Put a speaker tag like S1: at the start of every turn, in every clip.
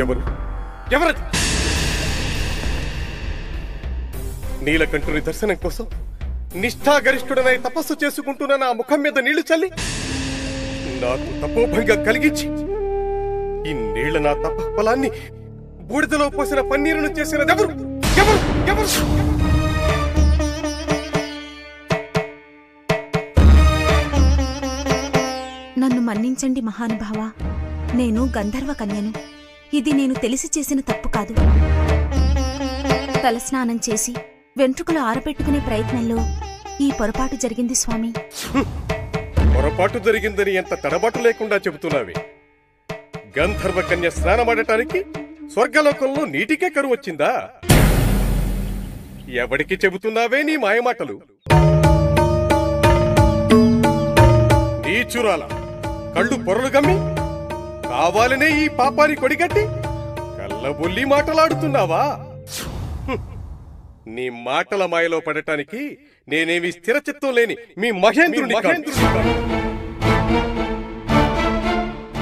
S1: ఎవరు ఎవరది? నీలకంఠుని దర్శనం కోసం నిష్ఠాగరిష్ఠుడనై తపస్సు చేసుకుంటున్న నా ముఖం మీద నీళ్లు చల్లి నాకు తపోభంగం కలిగించి ఇన్నేళ్ల నా తపఫలాన్ని బూడిదలో పోసిన పన్నీరును చేసినదెవరు? ఎవరు ఎవరు?
S2: నన్ను మన్నించండి మహానుభావ. నేను గంధర్వ కన్యను. ఇది నేను తెలిసి చేసిన తప్పు కాదు. తలస్నానం చేసి వెంట్రుకలు ఆరబెట్టుకునే ప్రయత్నంలో ఈ పొరపాటు జరిగింది స్వామి.
S1: పొరపాటు జరిగిందని ఎంత తడబాటు లేకుండా చెబుతున్నావే. గంధర్వ కన్య స్నానమాడటానికి స్వర్గలోకంలో నీటికే కరువు వచ్చిందా? ఎవడికి చెబుతున్నావే నీ మాయమాటలు? నీచురాల కళ్ళు పొరలు గమ్మి కావాలనే ఈ పాపాన్ని కొడిగట్టి కళ్ళబొల్లి మాటలాడుతున్నావా? నీ మాటల మాయలో పడటానికి నేనేమి స్థిరచిత్తం లేని మీ మహేంద్రుని.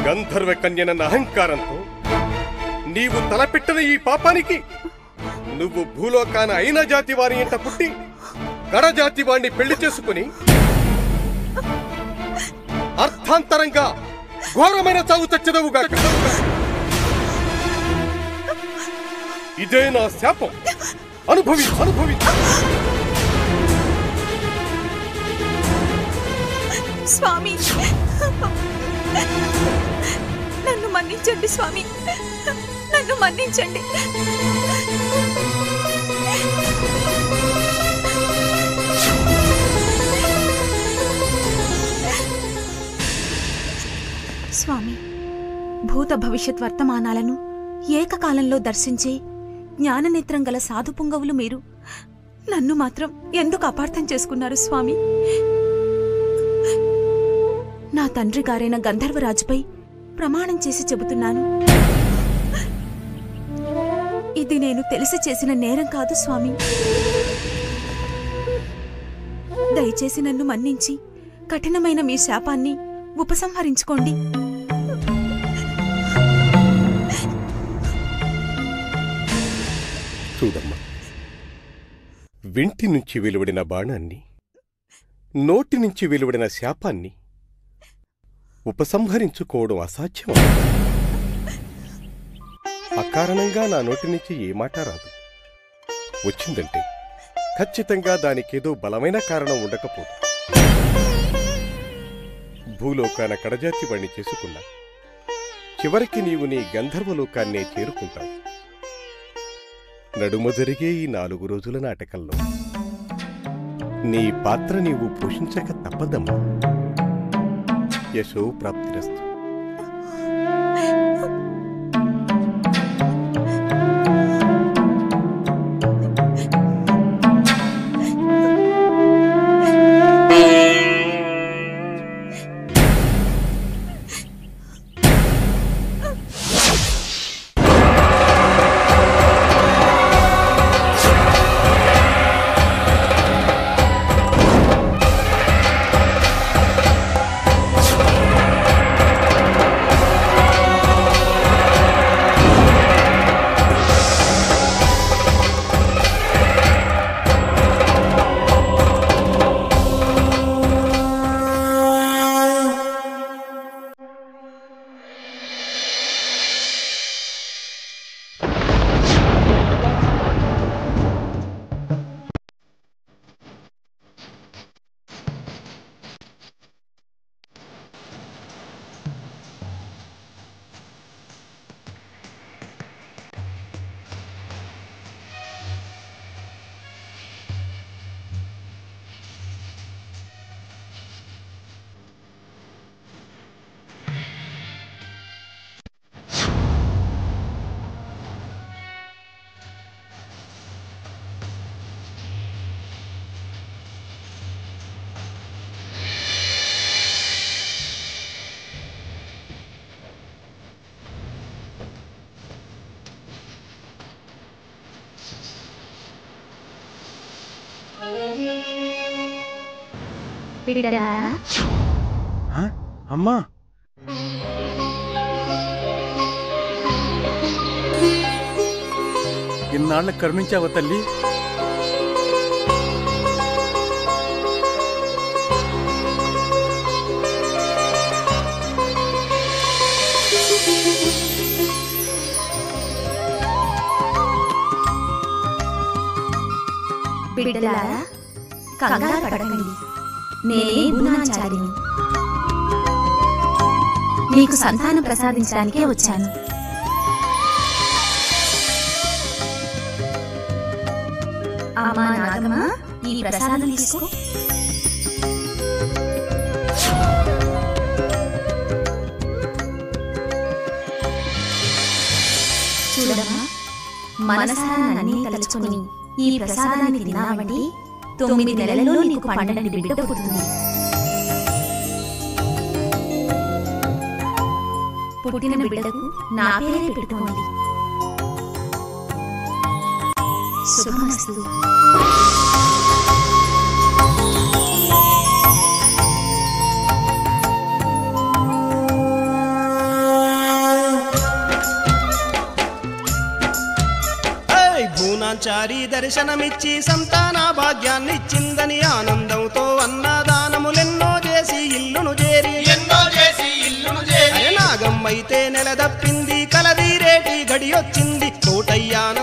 S1: గంధర్వ కన్యనన్న అహంకారంతో నీవు తలపెట్టిన ఈ పాపానికి నువ్వు భూలోకాన అయిన జాతి వారి ఇంట పుట్టి గడజాతి వాణ్ణి పెళ్లి చేసుకుని అర్థాంతరంగా ఘోరమైన చావు చచ్చదవుగా. ఇదే నా శాపం. అనుభవి అనుభవి.
S2: స్వామి, నన్ను మన్నించండి స్వామి, నన్ను మన్నించండి. స్వామి, భూత భవిష్యత్ వర్తమానాలను ఏకకాలంలో దర్శించే జ్ఞాననేత్రం గల సాధు పుంగవులు మీరు నన్ను మాత్రం ఎందుకు అపార్థం చేసుకున్నారు స్వామి? నా తండ్రి గారైన గంధర్వరాజుపై ప్రమాణం చేసి చెబుతున్నాను, ఇది నేను తెలిసి చేసిన నేరం కాదు స్వామి. దయచేసి నన్ను మన్నించి కఠినమైన మీ శాపాన్ని ఉపసంహరించుకోండి.
S1: చూడమ్మా, వింటి నుంచి వెలువడిన బాణాన్ని, నోటి నుంచి వెలువడిన శాపాన్ని ఉపసంహరించుకోవడం అసాధ్యం. అకారణంగా నా నోటి నుంచి ఏ మాట రాదు. వచ్చిందంటే ఖచ్చితంగా దానికేదో బలమైన కారణం ఉండకపోదు. భూలోకాన కడజాతి వాణ్ణి చేసుకున్నా చివరికి నీవు నీ గంధర్వలోకాన్నే చేరుకుంటావు. నడుమ జరిగే ఈ 4 రోజుల నాటకంలో నీ పాత్ర నీవు పోషించక తప్పదమ్మా. యశో ప్రాప్తిరస్తు.
S3: అమ్మా, ఇన్నాళ్ళ కరుణించావా తల్లి?
S2: బిడ్డలారా, కంగారు పడకండి. నేనే భూనాచారిని. మీకు సంతానం ప్రసాదించడానికే వచ్చాను. అమ్మా నాగమ్మ, ఈ ప్రసాదం తీసుకో. చూడమ్మా, మనసారా నన్నే తలుచుకుని ఈ ప్రసాదాన్ని తిన్నావంటే 9 నెలల్లో నీకు పండని బిడ్డ పుడుతుంది. పుట్టిన బిడ్డకు నా పేరే పెట్టుకోండి. శుభమస్తు.
S4: భూనాచారి దర్శనమిచ్చి సంతాన భాగ్యాన్నిచ్చిందని ఆనందంతో అన్నదానములెన్నో చేసి ఇల్లును చేరి నాగమ్మైతే నెలదప్పింది, కలదీరేటి గడియొచ్చింది. కోటయ్యాన